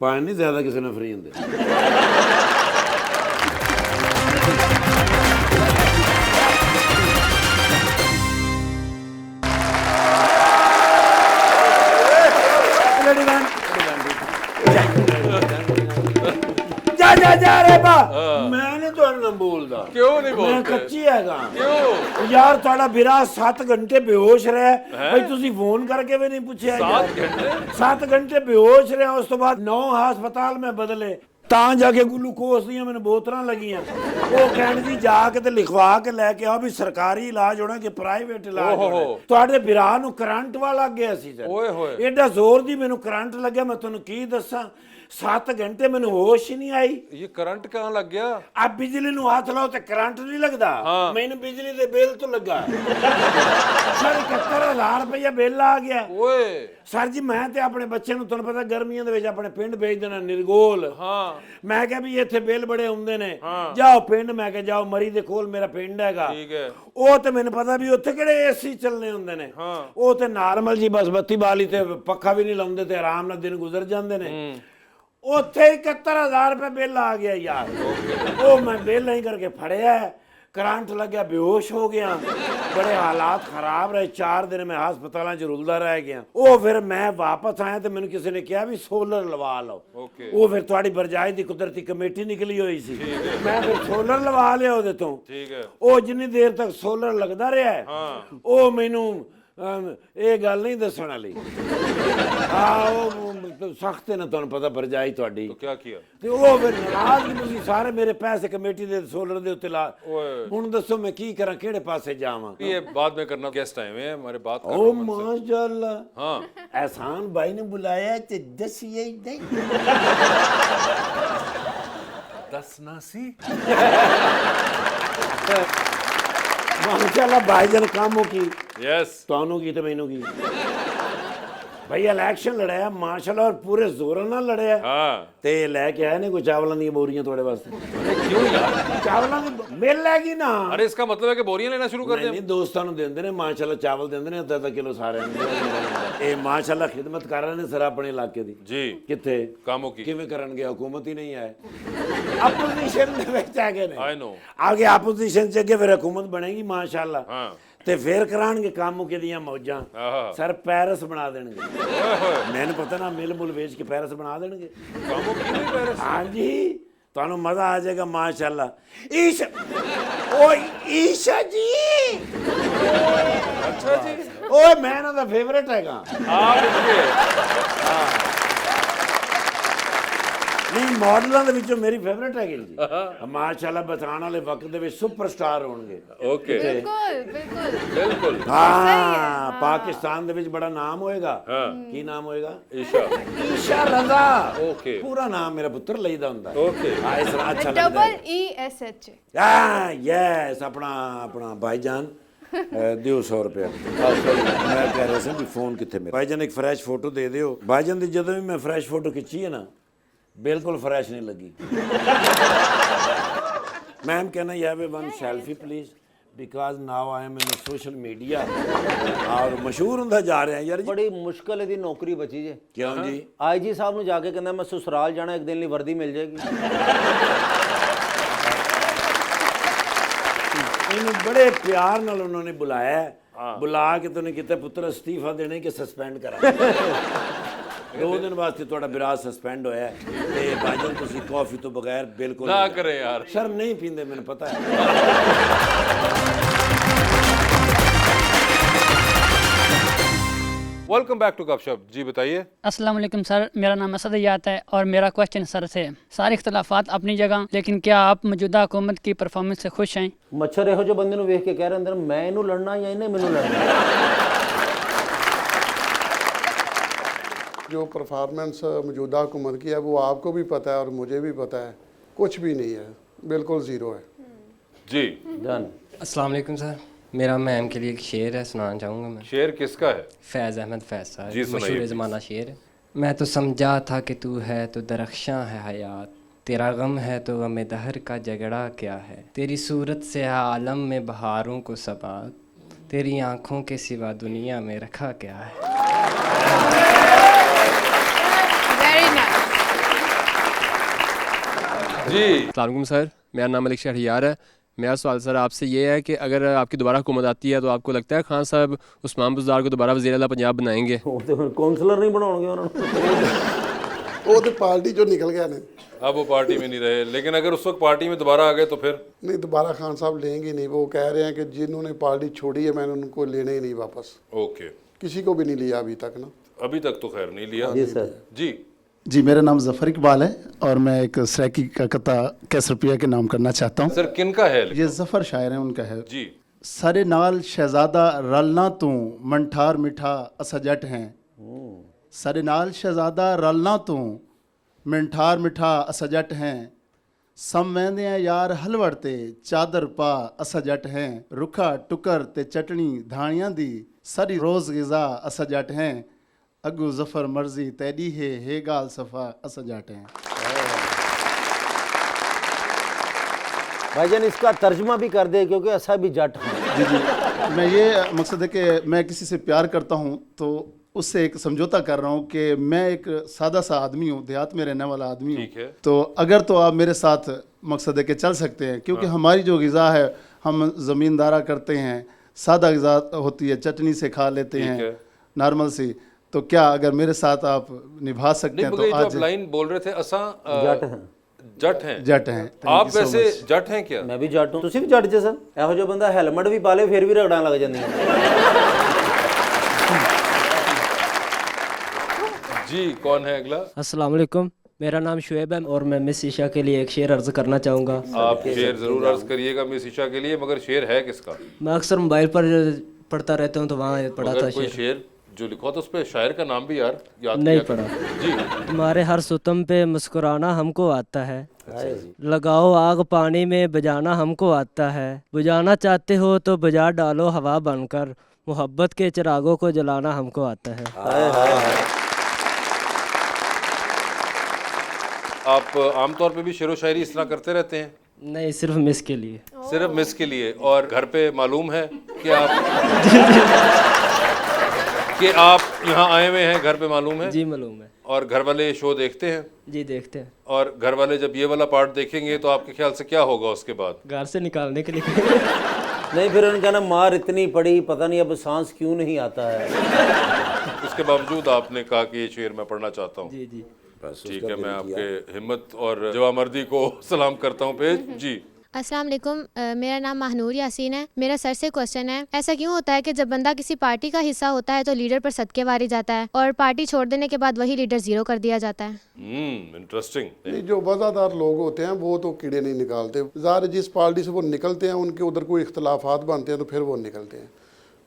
पानी नहीं ज़्यादा किसी ने फ्री होंगे। जा रे बा, मैं नहीं तो बोलता। क्यों नहीं मैं बोलते? कच्ची हैगा क्यों? यार ਤੁਹਾਡਾ ਵੀਰਾ 7 ਘੰਟੇ ਬੇਹੋਸ਼ ਰਿਹਾ ਭਾਈ ਤੁਸੀਂ ਫੋਨ ਕਰਕੇ ਵੀ ਨਹੀਂ ਪੁੱਛਿਆ 7 घंटे 7 ਘੰਟੇ ਬੇਹੋਸ਼ ਰਿਹਾ ਉਸ ਤੋਂ ਬਾਅਦ 9 ਹਸਪਤਾਲ ਮੈਂ ਬਦਲੇ ਤਾਂ ਜਾ ਕੇ ਗਲੂਕੋਸ ਦੀਆਂ ਮੈਨੂੰ ਬੋਤਲਾਂ ਲੱਗੀਆਂ ਉਹ ਕਹਿਣ ਜੀ ਜਾ ਕੇ ਤੇ ਲਿਖਵਾ ਕੇ ਲੈ ਕੇ ਆਓ ਵੀ ਸਰਕਾਰੀ ਇਲਾਜ ਹੋਣਾ ਕਿ ਪ੍ਰਾਈਵੇਟ ਇਲਾਜ ਹੋਣਾ ਤੁਹਾਡੇ ਵੀਰਾ ਨੂੰ ਕਰੰਟ ਵਾ ਲੱਗ ਗਿਆ ਸੀ ਸਰ ओए होए ਐਡਾ ਜ਼ੋਰ ਦੀ ਮੈਨੂੰ ਕਰੰਟ ਲੱਗਿਆ ਮੈਂ ਤੁਹਾਨੂੰ ਕੀ ਦੱਸਾਂ 7 ਘੰਟੇ ਮੈਨੂੰ ਹੋਸ਼ ਹੀ ਨਹੀਂ ਆਈ ये करंट कहाँ लग गया? ਆ ਬਿਜਲੀ ਨੂੰ ਹੱਥ ਲਾਓ ਤੇ ਕਰੰਟ ਨਹੀਂ ਲੱਗਦਾ ਮੈਨੂੰ ਬਿਜਲੀ ਦੇ ਬਿੱਲ ਤੋਂ ਲੱਗਾ ਸਰ 71000 ਰੁਪਇਆ ਬਿੱਲ ਆ ਗਿਆ ओए ਸਰ ਜੀ ਮੈਂ ਤੇ ਆਪਣੇ ਬੱਚੇ ਨੂੰ ਤੁਹਾਨੂੰ ਪਤਾ ਗਰਮੀਆਂ ਦੇ ਵਿੱਚ ਆਪਣੇ ਪਿੰਡ ਭੇਜ ਦੇਣਾ ਨਿਰਗੋਲ हाँ ਮੈਂ ਕਿਹਾ ਵੀ ਇੱਥੇ ਬਿੱਲ ਬੜੇ ਹੁੰਦੇ ਨੇ ਜਾਓ ਪਿੰਡ ਮੈਂ ਕਿਹਾ ਜਾਓ ਮਰੀ ਦੇ ਕੋਲ ਮੇਰਾ ਪਿੰਡ ਹੈਗਾ ठीक है ਉਹ ਤੇ ਮੈਨੂੰ ਪਤਾ ਵੀ ਉੱਥੇ ਕਿਹੜੇ ਏਸੀ ਚੱਲਨੇ ਹੁੰਦੇ ਨੇ ਉਹ ਤੇ ਨਾਰਮਲ ਜੀ ਬਸ ਬੱਤੀ ਬਾਲੀ ਤੇ ਪੱਖਾ ਵੀ ਨਹੀਂ ਲਾਉਂਦੇ ਤੇ ਆਰਾਮ ਨਾਲ ਦਿਨ ਗੁਜ਼ਰ ਜਾਂਦੇ ਨੇ ਉੱਥੇ 71000 ਰੁਪਏ ਬਿੱਲ ਆ ਗਿਆ ਯਾਰ ਉਹ ਮੈਂ ਬਿੱਲ ਨਹੀਂ ਕਰਕੇ ਫੜਿਆ ਕਰੰਟ ਲੱਗਿਆ ਬੇਹੋਸ਼ ਹੋ ਗਿਆ ਬੜੇ ਹਾਲਾਤ ਖਰਾਬ ਰਹੇ 4 ਦਿਨ ਮੈਂ ਹਸਪਤਾਲਾਂ 'ਚ ਰੁਲਦਾ ਰਹਿ ਗਿਆ ਉਹ ਫਿਰ ਮੈਂ ਵਾਪਸ ਆਇਆ ਤੇ ਮੈਨੂੰ ਕਿਸੇ ਨੇ ਕਿਹਾ ਵੀ ਸੋਲਰ ਲਵਾ ਲਓ ओके ਉਹ ਫਿਰ ਤੁਹਾਡੀ ਬਰਜਾਈ ਦੀ ਕੁਦਰਤੀ ਕਮੇਟੀ ਨਿਕਲੀ ਹੋਈ ਸੀ ਮੈਂ ਫਿਰ ਸੋਲਰ ਲਵਾ ਲਿਆ ਉਹਦੇ ਤੋਂ ठीक है ਉਹ ਜਿੰਨੀ ਦੇਰ ਤੱਕ ਸੋਲਰ ਲੱਗਦਾ ਰਿਹਾ ਉਹ ਮੈਨੂੰ ਇਹ ਗੱਲ ਨਹੀਂ ਦੱਸਣ ਵਾਲੀ ਉਹ ਸਖਤ ਹੈ ਨਾ ਤੁਹਾਨੂੰ ਪਤਾ ਬਰਜਾਈ ਤੁਹਾਡੀ तो क्या किया? ਤੇ ਉਹ ਫਿਰ ਨਾਰਾਜ਼ ਤੁਸੀਂ ਸਾਰੇ ਮੇਰੇ ਪੈਸੇ ਕਮੇਟੀ ਦੇ ਸੋਲਰ ਦੇ ਉੱਤੇ ਲਾ ओए ਹੁਣ ਦੱਸੋ ਮੈਂ ਕੀ ਕਰਾਂ ਕਿਹੜੇ ਪਾਸੇ ਜਾਵਾਂ ये बाद में करना गेस्ट आए हुए हैं हमारे बात कर ਓ रहे हैं उनसे। ਮਾਸ਼ਾਅੱਲਾ हाँ ਐਹਸਾਨ ਭਾਈ ਨੇ ਬੁਲਾਇਆ ਤੇ ਦੱਸਿए ਹੀ ਨਹੀਂ दसना सी ਮਾਸ਼ਾਅੱਲਾ ਭਾਈਜਾਨ ਕਾਮੋਂ ਕੀ यस ਤੁਹਾਨੂੰ ਕੀ ਤੇ ਮੈਨੂੰ ਕੀ ਭਾਈ ਇਲੈਕਸ਼ਨ ਲੜਿਆ ਮਾਸ਼ਾਅੱਲਾ ਔਰ ਪੂਰੇ ਜ਼ੋਰ ਨਾਲ ਲੜਿਆ हाँ ਤੇ ਲੈ ਕੇ ਆਏ ਨੇ ਕੋਈ ਚਾਵਲਾਂ ਦੀਆਂ ਬੋਰੀਆਂ ਤੁਹਾਡੇ ਵਾਸਤੇ क्यों यार? ਚਾਵਲਾਂ ਦੀ ਮਿਲ ਲੈਗੀ ਨਾ अरे इसका मतलब है कि बोरियां लेना शुरू कर ਨਹੀਂ दें? ਨਹੀਂ ਦੋਸਤਾਂ ਨੂੰ ਦਿੰਦੇ ਨੇ ਮਾਸ਼ਾਅੱਲਾ ਚਾਵਲ ਦਿੰਦੇ ਨੇ ਅੱਧਾ ਕਿਲੋ ਸਾਰਿਆਂ ਨੂੰ ਇਹ ਮਾਸ਼ਾਅੱਲਾ ਖਿਦਮਤ ਕਰ ਰਹੇ ਨੇ ਸਰ ਆਪਣੇ ਇਲਾਕੇ ਦੀ जी ਕਿੱਥੇ कामों की ਕਿਵੇਂ ਕਰਨਗੇ ਹਕੂਮਤ ਹੀ ਨਹੀਂ ਹੈ ਆਪੋਜੀਸ਼ਨ ਦੇ ਵਿੱਚ ਆ ਗਏ ਨੇ आई नो ਆਗੇ ਆਪੋਜੀਸ਼ਨ ਚ ਅੱਗੇ ਫਿਰ ਹਕੂਮਤ ਬਣੇਗੀ ਮਾਸ਼ਾਅੱਲਾ हाँ ਤੇ ਫੇਰ ਕਰਾਂਗੇ ਕੰਮ ਕਿਦੀਆਂ ਮੌਜਾਂ आहा ਸਰ ਪੈਰਿਸ ਬਣਾ ਦੇਣਗੇ ओए होए ਮੈਨੂੰ ਪਤਾ ਨਾ ਮਿਲ ਮੁਲ ਵੇਚ ਕੇ ਪੈਰਿਸ ਬਣਾ ਦੇਣਗੇ कामों की नहीं पेरिस? ਹਾਂਜੀ ਤੁਹਾਨੂੰ ਮਜ਼ਾ ਆ ਜਾਏਗਾ ਮਾਸ਼ਾਅੱਲਾ ਈਸ਼ਾ ਓਏ ਈਸ਼ਾ ਜੀ अच्छा जी ਓਏ ਮੈਂ ਇਹਨਾਂ ਦਾ ਫੇਵਰੇਟ ਹੈਗਾ आप इसके ਨਹੀਂ ਮਾਡਲਾਂ ਦੇ ਵਿੱਚੋਂ ਮੇਰੀ ਫੇਵਰੇਟ ਹੈਗੀ ਜੀ ਮਾਸ਼ਾਅੱਲਾ ਬਤਾਉਣ ਵਾਲੇ ਵਕਤ ਦੇ ਵਿੱਚ ਸੁਪਰਸਟਾਰ ਹੋਣਗੇ ओके बिल्कुल बिल्कुल बिल्कुल ਹਾਂ ਪਾਕਿਸਤਾਨ ਦੇ ਵਿੱਚ ਬੜਾ ਨਾਮ ਹੋਏਗਾ हाँ ਕੀ ਨਾਮ ਹੋਏਗਾ ईशा ਈਸ਼ਾ ਰਜ਼ਾ ओके ਪੂਰਾ ਨਾਮ ਮੇਰਾ ਪੁੱਤਰ ਲਈਦਾ ਹੁੰਦਾ ओके ਹਾਂ ਇਸ ਤਰ੍ਹਾਂ ਅੱਛਾ ਲੱਗਦਾ डबल ESH ਹਾਂ ਯੈਸ ਆਪਣਾ ਭਾਈਜਾਨ ਦਿਓ 100 ਰੁਪਏ ਮੈਂ ਕਹਿ ਰਿਹਾ ਸੀ ਵੀ ਫੋਨ ਕਿੱਥੇ ਮੇਰਾ ਭਾਈਜਾਨ ਇੱਕ ਫਰੈਸ਼ ਫੋਟੋ ਦੇ ਦਿਓ ਭਾਈਜਾਨ ਦੀ ਜਦੋਂ ਵੀ ਮੈਂ ਫਰੈਸ਼ ਫੋਟੋ ਖਿੱਚੀ ਹੈ ਨਾ ਬਿਲਕੁਲ ਫਰੈਸ਼ ਨਹੀਂ ਲੱਗੀ ma'am can I have one selfie please because now I am in social media ਔਰ ਮਸ਼ਹੂਰ ਹੁੰਦਾ ਜਾ ਰਿਹਾ ਯਾਰ ਜੀ ਬੜੀ ਮੁਸ਼ਕਲ ਇਹਦੀ ਨੌਕਰੀ ਬਚੀ ਜੇ ਕਿਉਂ ਜੀ ਆਈਜੀ ਸਾਹਿਬ ਨੂੰ ਜਾ ਕੇ ਕਹਿੰਦਾ ਮੈਂ ਸਸੁਰਾਲ ਜਾਣਾ ਇੱਕ ਦਿਨ ਲਈ ਵਰਦੀ ਮਿਲ ਜਾਏਗੀ ਇਹਨੂੰ ਬੜੇ ਪਿਆਰ ਨਾਲ ਉਹਨਾਂ ਨੇ ਬੁਲਾਇਆ ਬੁਲਾ ਕੇ ਤੂੰ ਕਿਤੇ ਪੁੱਤਰ ਅਸਤੀਫਾ ਦੇਣੇ ਕਿ ਸਸਪੈਂਡ ਕਰਾਂ 2 ਦਿਨ ਵਾਸਤੇ ਤੁਹਾਡਾ ਵਿਰਾਜ ਸਸਪੈਂਡ ਹੋਇਆ ਤੇ ਭਾਈਜਾਨ ਤੁਸੀਂ ਕਾਫੀ ਤੋਂ ਬਗੈਰ ਬਿਲਕੁਲ ना करें यार ਸ਼ਰਮ ਨਹੀਂ ਪੀਂਦੇ ਮੈਨੂੰ ਪਤਾ ਹੈ वेलकम बैक टू गपशप जी बताइए अस्सलाम वालेकुम सर मेरा नाम असद यात है और मेरा क्वेश्चन सर से सारे इख्तलाफात अपनी जगह लेकिन क्या आप मौजूदा हुकूमत की परफॉर्मेंस से खुश हैं ਮੱਛਰ ਇਹੋ ਜਿਹੇ ਬੰਦੇ ਨੂੰ ਵੇਖ ਕੇ ਕਹਿ ਰਹੇ ਅੰਦਰ ਮੈਂ ਇਹਨੂੰ ਲੜਨਾ ਜਾਂ ਇਹਨੇ ਮੈਨੂੰ ਲੜਨਾ जो परफॉर्मेंस मौजूदा हुकूमत की है वो आपको भी पता है और मुझे भी पता है कुछ भी नहीं है बिल्कुल ज़ीरो है जी ਡਨ अस्सलाम वालेकुम सर मेरा मैम के लिए एक शेर है सुनाना चाहूँगा मैं शेर किसका है फैज़ अहमद फैज़ साहब जी, सुनाइए। मशहूर ज़माना शेर है मैं तो समझा था कि तू है तो दरख्शां है हयात तेरा गम है तो गम दहर का झगड़ा क्या है तेरी सूरत से है आलम में बहारों को सबात तेरी आँखों के सिवा दुनिया में रखा क्या है वेरी नाइस जी अस्सलाम वालेकुम सर मेरा नाम मलिक शहरियार है मेरा सवाल सर आपसे ये है कि अगर आपकी दोबारा हुकूमत आती है तो आपको लगता है खान साहब उस्मान बुज़दार को दोबारा वज़ीर आला पंजाब बनाएंगे ਉਹ ਤੇ ਹੁਣ ਕਾਉਂਸਲਰ ਨਹੀਂ ਬਣਾਉਣਗੇ ਉਹਨਾਂ ਨੂੰ वो तो पार्टी जो निकल गया ना, अब वो पार्टी में नहीं रहे, लेकिन अगर उस वक्त पार्टी में दोबारा आ गए तो फिर? नहीं दोबारा खान साहब लेंगे नहीं। वो कह रहे हैं कि जिन्होंने पार्टी छोड़ी है मैंने उनको लेने ही नहीं वापस। ओके, किसी को भी नहीं लिया अभी तक ना। अभी तक तो खैर नहीं लिया। जी सर। जी जी, मेरा नाम जफर इकबाल है और मैं एक सराकी का कता कैसरपिया के नाम करना चाहता हूँ। सर किन का है? ये जफर शायर हैं, उनका है। जी। सारे नाल शहजादा रलना तू मंठार मिठा असा जट हैं। सारे नाल शहजादा रलना तू मंठार मिठा असा जट हैं। सम वैंदे यार हलवड़ ते चादर पा असा जट हैं। रुखा टुकर ते चटनी धाणियां दी सारी रोज़ गिज़ा असा जट हैं। अगू जफर मर्जी तैडी है गाल सफ़ा असा जट हैं। भाईजान इसका तर्जमा भी कर दे, क्योंकि ऐसा भी जट है। जी जी, मैं ये मकसद है कि मैं किसी से प्यार करता हूँ तो उससे एक समझौता कर रहा हूँ कि मैं एक सादा सा आदमी हूँ, देहात में रहने वाला आदमी हूँ। ठीक है। तो अगर तो आप मेरे साथ मकसद है कि चल सकते हैं, क्योंकि हमारी जो ग़िज़ा है हम ज़मींदारा करते हैं, सादा ग़िज़ा होती है, चटनी से खा लेते ठीक हैं है। नॉर्मल सी। तो क्या अगर मेरे साथ आप निभा सकते नहीं, हैं मगर तो ये जो आप आज लाइन बोल रहे थे असा जट हैं। जट हैं। जट हैं। Thank आप you so वैसे much। जट हैं क्या? मैं भी जट हूँ, तुसी भी जट जे सर। ਇਹੋ ਜਿਹਾ ਬੰਦਾ ਹੈਲਮਟ ਵੀ ਪਾ ਲੇ ਫਿਰ ਵੀ ਰਗੜਾਂ ਲੱਗ ਜਾਂਦੀਆਂ। जी, कौन है अगला? अस्सलाम वालेकुम, मेरा नाम शुएब है और मैं मिस ईशा के लिए एक शेर अर्ज़ करना चाहूँगा। आप शेर जरूर अर्ज करिएगा मिस ईशा के लिए, मगर शेर है किसका? मैं अक्सर मोबाइल पर पढ़ता रहता हूँ तो वहाँ पढ़ा था मगर कोई शेर। शेर जो लिखा था उस पे शायर का नाम भी यार याद नहीं किया करो। पढ़ा। जी। तुम्हारे हर सुतम पे मुस्कुराना हमको आता है। लगाओ आग पानी में बजाना हमको आता है। बुझाना चाहते हो तो बुझा डालो हवा बनकर। मोहब्बत के चिरागों को जलाना हमको आता है। आप आमतौर पे भी शेरो शायरी इस तरह करते रहते हैं? नहीं, सिर्फ मिस के लिए। सिर्फ मिस के लिए? और घर पे मालूम है कि आप कि आप यहाँ आए हुए हैं, घर पे मालूम है? जी मालूम है। और घर वाले शो देखते हैं? जी देखते हैं। और घर वाले जब ये वाला पार्ट देखेंगे तो आपके ख्याल से क्या होगा उसके बाद? घर से निकालने के लिए। नहीं, फिर उन्होंने कहना मार इतनी पड़ी, पता नहीं अब सांस क्यों नहीं आता है। उसके बावजूद आपने कहा कि ये शेर मैं पढ़ना चाहता हूँ। जी जी। ठीक है, मैं आपके हिम्मत और जवामर्दी को सलाम करता हूँ पेज। जी। अस्सलाम वालेकुम, मेरा नाम महनूर यासीन है। मेरा सर से क्वेश्चन है, ऐसा क्यों होता है कि जब बंदा किसी पार्टी का हिस्सा होता है तो लीडर पर सदके वारी जाता है और पार्टी छोड़ देने के बाद वही लीडर जीरो कर दिया जाता है? इंटरेस्टिंग। नहीं, जो वज़ादार लोग होते हैं वो तो कीड़े नहीं निकालते। ज़ाहिर जिस पार्टी से वो निकलते हैं उनके उधर कोई इख्तलाफात बनते हैं तो फिर वो निकलते हैं।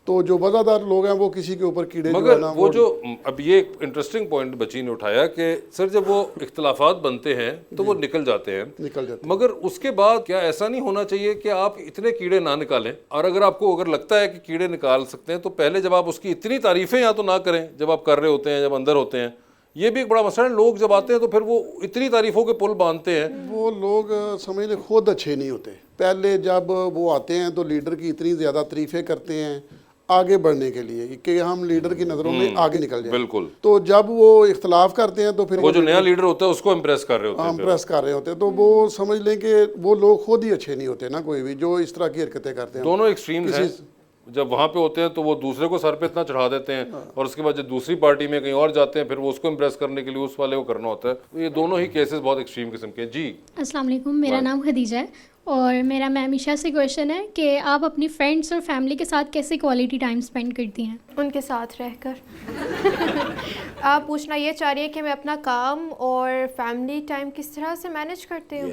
तो जो वज़ादार लोग हैं वो किसी के ऊपर कीड़े जो मगर है ना वो जो अब ये एक इंटरेस्टिंग पॉइंट बच्ची ने उठाया कि सर जब वो इख्तलाफात बनते हैं तो वो निकल जाते हैं, मगर उसके बाद क्या ऐसा नहीं होना चाहिए कि आप इतने कीड़े ना निकालें? और अगर आपको अगर लगता है कि कीड़े निकाल सकते हैं तो पहले जब आप उसकी इतनी तारीफें या तो ना करें जब आप कर रहे होते हैं, जब अंदर होते हैं। ये भी एक बड़ा मसला है। लोग जब आते हैं तो फिर वो इतनी तारीफों के पुल बांधते हैं। वो लोग समझ लें खुद अच्छे नहीं होते। पहले जब वो आते हैं तो लीडर की इतनी ज़्यादा तारीफें करते हैं आगे बढ़ने के लिए कि हम लीडर की नज़रों में आगे निकल जाए। बिल्कुल। तो जब वो इख्तलाफ करते हैं तो फिर वो जो नया लीडर होता है उसको इम्प्रेस कर रहे होते हैं। इम्प्रेस कर रहे होते हैं तो वो समझ लें कि वो लोग खुद ही अच्छे नहीं होते ना, कोई भी जो इस तरह की हरकतें करते हैं। दोनों एक्सट्रीम्स हैं। जब वहाँ पे होते हैं तो वो दूसरे को सर पे इतना चढ़ा देते हैं और उसके बाद जब दूसरी पार्टी में कहीं और जाते हैं फिर वो उसको इम्प्रेस करने के लिए उस वाले को करना होता है। तो ये दोनों ही केसेस बहुत एक्सट्रीम किस्म के। जी। अस्सलाम वालेकुम, मेरा नाम खदीजा है और मेरा मैम ईशा से क्वेश्चन है कि आप अपनी फ्रेंड्स और फैमिली के साथ कैसे क्वालिटी टाइम स्पेंड करती हैं? उनके साथ रहकर। आप पूछना ये चाह रही है कि मैं अपना काम और फैमिली टाइम किस तरह से मैनेज करती हूँ?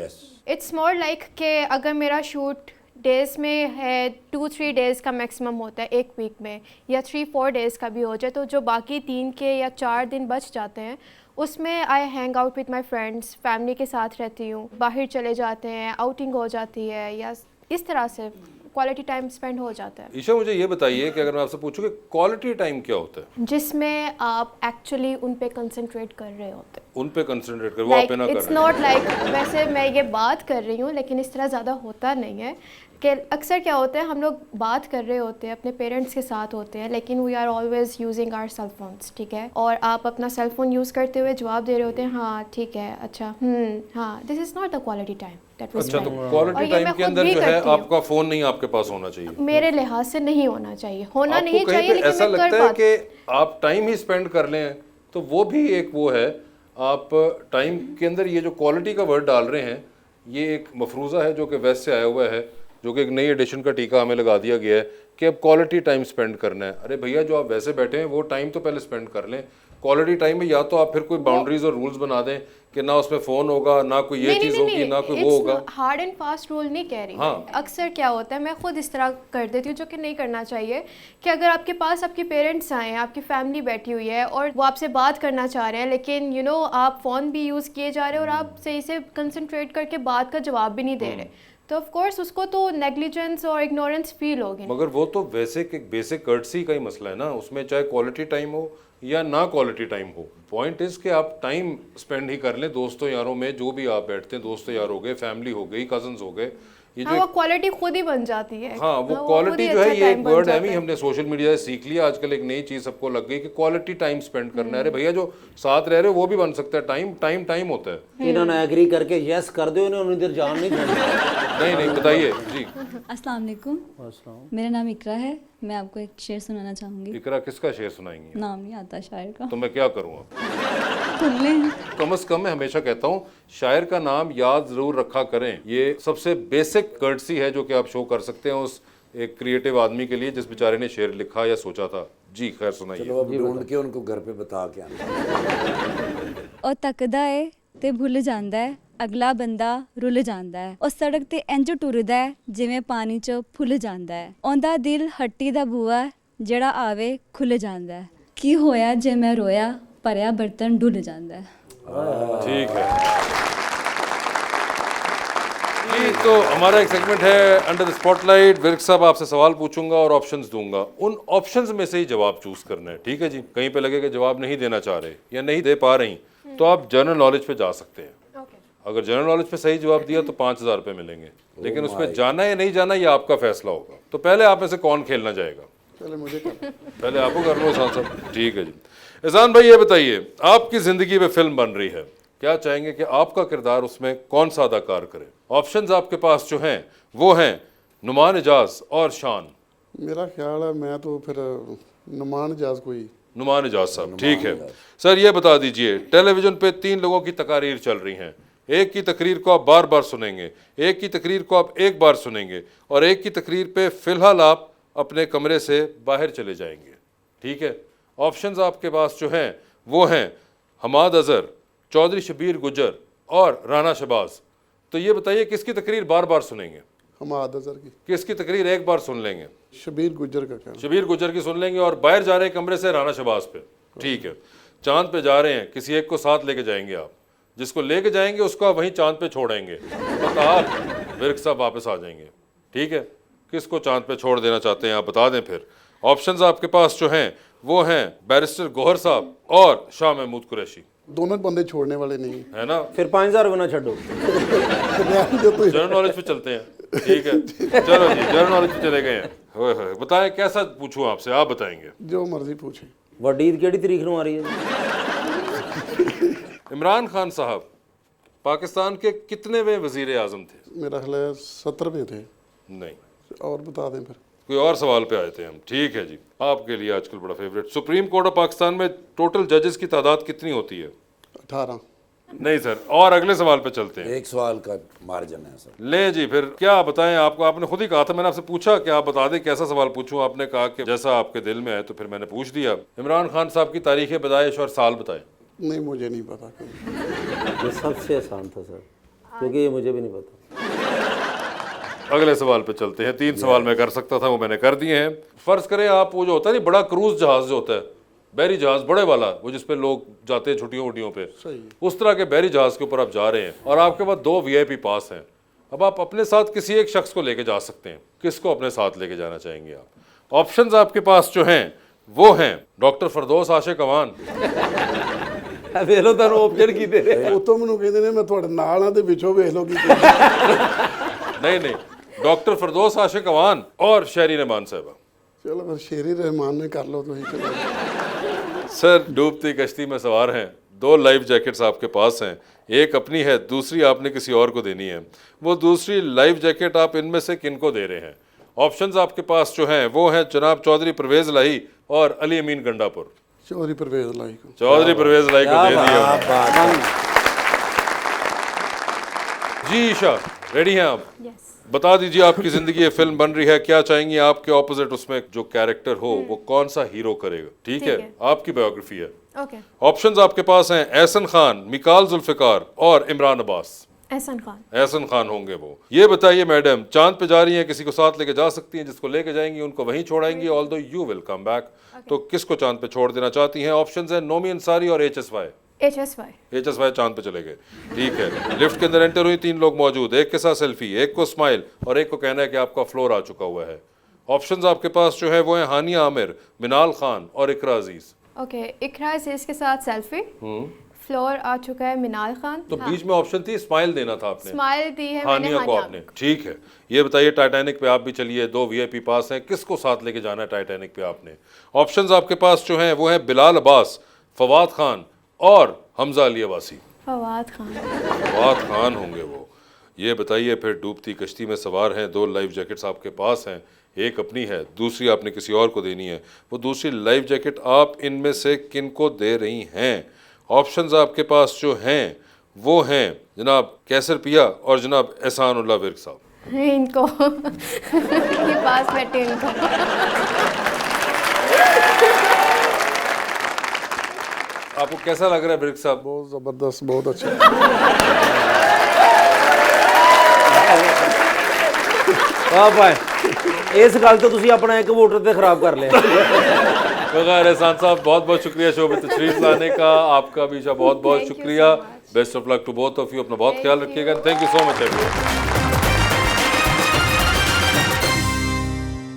इट्स मोर लाइक कि अगर मेरा शूट डेज़ में है 2-3 डेज़ का मैक्सिमम होता है एक वीक में, या 3-4 डेज़ का भी हो जाए, तो जो बाकी 3 के या 4 दिन बच जाते हैं उसमें I hang out with my friends, family के साथ रहती हूँ, बाहर चले जाते हैं, आउटिंग हो जाती है, या इस तरह से क्वालिटी टाइम स्पेंड हो जाता है। ईशा मुझे ये बताइए कि अगर मैं आपसे पूछूं कि क्वालिटी टाइम क्या होता है? जिसमें आप एक्चुअली उन पे कंसंट्रेट कर रहे होते हैं। उन पे कंसंट्रेट कर, वो आप पे ना कर रहे हैं। इट्स नॉट लाइक, वैसे मैं ये बात कर रही हूँ लेकिन इस तरह ज़्यादा होता नहीं है कि अक्सर क्या होता है हम लोग बात कर रहे होते हैं, अपने पेरेंट्स के साथ होते हैं, लेकिन we are always using our cell phones, ठीक है? और आप अपना सेल फोन यूज़ करते हुए जवाब दे रहे होते हैं, हाँ ठीक है, अच्छा, हाँ, this is not the quality time. अच्छा, तो क्वालिटी टाइम के अंदर जो है आपका फ़ोन नहीं आपके पास होना चाहिए? मेरे लिहाज से नहीं होना चाहिए, होना नहीं चाहिए, लेकिन ऐसा मैं कर लगता है पाती कि आप टाइम ही स्पेंड कर लें तो वो भी एक वो है आप टाइम के अंदर ये जो क्वालिटी का वर्ड डाल रहे हैं, ये एक मफरूज़ा है जो कि वेस्ट से आया हुआ है, जो कि एक नई एडिशन का टीका हमें लगा दिया गया है कि अब क्वालिटी टाइम स्पेंड करना है। अरे भैया, जो आप वैसे बैठे हैं वो टाइम तो पहले स्पेंड कर लें। क्वालिटी टाइम में या तो आप फिर कोई बाउंड्रीज और रूल्स बना दें कि ना उसमें फ़ोन होगा, ना कोई ये चीज़ होगी, ना कोई वो होगा। हार्ड एंड फास्ट रूल नहीं कह रही। हाँ। अक्सर क्या होता है, मैं खुद इस तरह कर देती हूँ, जो कि नहीं करना चाहिए, कि अगर आपके पास आपके पेरेंट्स आए हैं, आपकी फैमिली बैठी हुई है और वो आपसे बात करना चाह रहे हैं, लेकिन आप फ़ोन भी यूज़ किए जा रहे हैं और आप सही से कंसंट्रेट करके बात का जवाब भी नहीं दे रहे, तो ऑफ कोर्स उसको तो नेग्लिजेंस और इग्नोरेंस फील होगी। मगर वो तो वैसे बेसिक कर्टसी का ही मसला है ना, उसमें चाहे क्वालिटी टाइम हो या ना क्वालिटी टाइम हो। पॉइंट इज कि आप टाइम स्पेंड ही कर लें दोस्तों यारों में, जो भी आप बैठते हैं, दोस्तों यार हो गए, फैमिली हो गई, कजन्स हो गए, ये हाँ, जो वो क्वालिटी खुद ही बन जाती है। हाँ, वो खुद क्वालिटी ही जो है, अच्छा ये एक time बन वर्ड है जाता भी हमने सोशल मीडिया से सीख लिया। आजकल एक नई चीज सबको लग गई कि क्वालिटी टाइम स्पेंड करना है। अरे भैया, जो साथ रह रहे हो वो भी बन सकता है। टाइम टाइम टाइम होता है। इन्होंने एग्री करके यस कर दो, इन्होंने इधर जान नहीं छोड़ना। नहीं, बताइए जी। अस्सलाम वालेकुम, मेरा नाम इकरा है। मैं आपको एक शेर सुनाना चाहूँगी। इकरा किसका शेर सुनाएंगी? नाम नहीं आता शायर का। तो मैं क्या करूँ अब? सुन लें। कम अज कम मैं हमेशा कहता हूँ शायर का नाम याद जरूर रखा करें। ये सबसे बेसिक कर्टसी है जो कि आप शो कर सकते हैं उस एक क्रिएटिव आदमी के लिए जिस बेचारे ने शेर लिखा या सोचा था। जी खैर, सुनाइए। चलो अब ढूंढ के उनको घर पे बता के आना। और तकदा है ते भुल जांदा है, अगला बंदा रुल जांदा है। और सड़क ते इंज टुरदा है जिवें पानी च फुल जांदा है। औंदा दिल हट्टी दा बुआ जेड़ा आवे खुल जांदा है। की होया जे मैं रोया, भरिया बर्तन डुल जांदा है। ठीक है जी। तो हमारा एक सेगमेंट है अंडर द स्पॉटलाइट। विर्क साहब, आपसे सवाल पूछूंगा और ऑप्शंस दूंगा। उन ऑप्शंस में से ही जवाब चूज करना है, ठीक है जी? कहीं पे लगे कि जवाब नहीं देना चाह रहे या नहीं दे पा रही, तो आप जनरल नॉलेज पे जा सकते हैं। अगर जनरल नॉलेज पे सही जवाब दिया तो 5,000 रुपये मिलेंगे, लेकिन उसमें जाना या नहीं जाना ये आपका फैसला होगा। तो पहले आप में से कौन खेलना चाहेगा? चलो मुझे कर। पहले आपको कर लो एहसान साहब। ठीक है जी। एहसान भाई, ये बताइए, आपकी जिंदगी में फिल्म बन रही है, क्या चाहेंगे कि आपका किरदार उसमें कौन सा अदाकार करे? ऑप्शंस आपके पास जो हैं वो हैं नुमान एजाज और शान। मेरा ख्याल है मैं तो फिर नुमान एजाज को ही। नुमान एजाज साहब, ठीक है सर। ये बता दीजिए, टेलीविजन पे 3 लोगों की तकारीर चल रही हैं। एक की तकरीर को आप बार बार सुनेंगे, एक की तकरीर को आप एक बार सुनेंगे, और एक की तकरीर पे फिलहाल आप अपने कमरे से बाहर चले जाएंगे, ठीक है? ऑप्शंस आपके पास जो हैं वो हैं हमाद अजहर, चौधरी शबीर गुजर और राना शहबाज। तो ये बताइए, किसकी तकरीर बार बार सुनेंगे? हमाद अजहर की। किसकी तकरीर एक बार सुन लेंगे? शबीर गुजर का क्या? शबीर गुजर की सुन लेंगे, और बाहर जा रहे हैं कमरे से राना शहबाज पे, ठीक है? चांद पे जा रहे हैं, किसी एक को साथ लेके जाएंगे आप, जिसको लेके जाएंगे उसको आप वहीं चांद पे छोड़ेंगे, तो आप विर्क साहब वापस आ जाएंगे, ठीक है? किसको चांद पे छोड़ देना चाहते हैं आप बता दें फिर। ऑप्शंस आपके पास जो हैं वो हैं बैरिस्टर गौहर साहब और शाह महमूद कुरैशी। दोनों बंदे छोड़ने वाले नहीं है ना? फिर 5,000 बना छोड़ो। जनरल नॉलेज पे चलते हैं, ठीक है? चलो जी, जनरल नॉलेज पे चले गए हैं। बताएं कैसा पूछूं आपसे, आप बताएंगे? जो मर्जी पूछे। वड्डी ईद केड़ी तरीक नूं आ रही है? इमरान खान साहब पाकिस्तान के कितनेवें वजीर आजम थे? मेरा ख्याल है 17वें थे। नहीं, और बता दें फिर। कोई और सवाल पे आए थे हम, ठीक है जी। आपके लिए आजकल बड़ा favourite, supreme court of Pakistan में टोटल जजेस की तादाद कितनी होती है? 18। नहीं सर, और अगले सवाल पे चलते हैं। एक सवाल का मार्जिन है सर। ले जी, फिर क्या बताएं आपको? आपने खुद ही कहा था, मैंने आपसे पूछा कि आप बता दें कैसा सवाल पूछूं, आपने कहा कि जैसा आपके दिल में है, तो फिर मैंने पूछ दिया। इमरान खान साहब की तारीख पैदाइश और साल बताएं। नहीं, मुझे नहीं पता। ये सबसे आसान था सर, क्योंकि ये मुझे भी नहीं पता। अगले सवाल पे चलते हैं। 3 सवाल मैं कर सकता था, वो मैंने कर दिए हैं। फर्ज करें आप, वो जो होता है नहीं बड़ा क्रूज जहाज जो होता है, बहरी जहाज बड़े वाला, वो जिसपे लोग जाते हैं छुट्टियों वुट्टियों पे, उस तरह के बहरी जहाज के ऊपर आप जा रहे हैं और आपके पास 2 VIP पास हैं। अब आप अपने साथ किसी एक शख्स को लेके जा सकते हैं, किसको अपने साथ लेके जाना चाहेंगे आप? ऑप्शंस आपके पास जो हैं वो हैं डॉक्टर फरदौस आशिक अवान। ਵੇਖ ਲਓ ਤੁਹਾਨੂੰ ਆਪਸ਼ਨ ਕੀ ਦੇ ਰਹੇ ਉਹ ਤਾਂ ਮੈਨੂੰ ਕਹਿੰਦੇ ਨੇ ਮੈਂ ਤੁਹਾਡੇ ਨਾਲ ਆ ਤੇ ਵਿੱਚੋਂ ਵੇਖ ਲਓ ਕੀ नहीं, डॉक्टर फरदौस आशिक अवान और शहरी रहमान साहबा। चलो फिर शेरी रहमान ने कर लो तो ही चलो। सर, डूबती कश्ती में सवार हैं, 2 लाइफ जैकेट्स आपके पास हैं, एक अपनी है, दूसरी आपने किसी और को देनी है। वो दूसरी लाइफ जैकेट आप इनमें से किनको दे रहे हैं? ऑप्शंस आपके पास जो हैं वो हैं जनाब चौधरी परवेज़ लाही और अली अमीन गंडापुर। चौधरी परवेज लाई को। चौधरी परवेज लाई को दे दिया। जी ईशा, रेडी हैं आप? बता दीजिए, आपकी जिंदगी ये फिल्म बन रही है, क्या चाहेंगी आपके ऑपोजिट उसमें जो कैरेक्टर हो वो कौन सा हीरो करेगा? ठीक है, आपकी बायोग्राफी है। ओके। ऑप्शंस आपके पास हैं एहसन खान, मिकाल जुल्फिकार और इमरान अब्बास। एहसन खान। एहसन खान होंगे वो। ये बताइए मैडम, चांद पे जा रही हैं, किसी को साथ लेके जा सकती हैं, जिसको लेके जाएंगी उनको वहीं छोड़ाएंगी, although you will come back. तो किसको चांद पे छोड़ देना चाहती हैं? ऑप्शंस हैं नोमी अंसारी और HSY। HSY चांद पे चले गए। ठीक है, लिफ्ट के अंदर एंटर हुई, 3 लोग मौजूद, एक के साथ सेल्फी, एक को स्माइल और एक को कहना है कि आपका फ्लोर आ चुका हुआ है। ऑप्शंस आपके पास जो है वो है हानिया आमिर, मिनाल खान और इकरा अजीज। ओके, इकरा अजीज के साथ सेल्फी, फ्लोर आ चुका है मिनाल खान। तो बीच में ऑप्शन थी स्माइल देना था आपने, स्माइल दी है हानिया को आपने। ठीक है, ये बताइए टाइटैनिक पे आप भी चलिए, 2 VIP पास हैं, किसको साथ लेके जाना है टाइटैनिक पे आपने? ऑप्शंस आपके पास जो हैं वो है बिलाल अब्बास, फवाद खान और हमजा अली अब्बासी। फवाद खान। फवाद खान होंगे वो। ये बताइए फिर, डूबती कश्ती में सवार हैं, 2 लाइफ जैकेट्स आपके पास हैं, एक अपनी है, दूसरी आपने किसी और को देनी है। वो दूसरी लाइफ जैकेट आप इनमें से किन को दे रही हैं? ऑप्शंस आपके पास जो हैं वो हैं जनाब कैसर पिया और जनाब एहसानुल्लाह विर्क साहब। इनको ये पास बैठे इनको। आपको कैसा लग रहा है विर्क साहब? बहुत ज़बरदस्त, बहुत अच्छा। इस गल तो तुसी अपना एक वोटर ते खराब कर लिया। बगैर एहसान साहब, बहुत बहुत शुक्रिया शो में तशरीफ लाने का। आपका भी बहुत बहुत शुक्रिया। Best of luck to both of you. अपना बहुत ख्याल रखिएगा। Thank you so much everyone.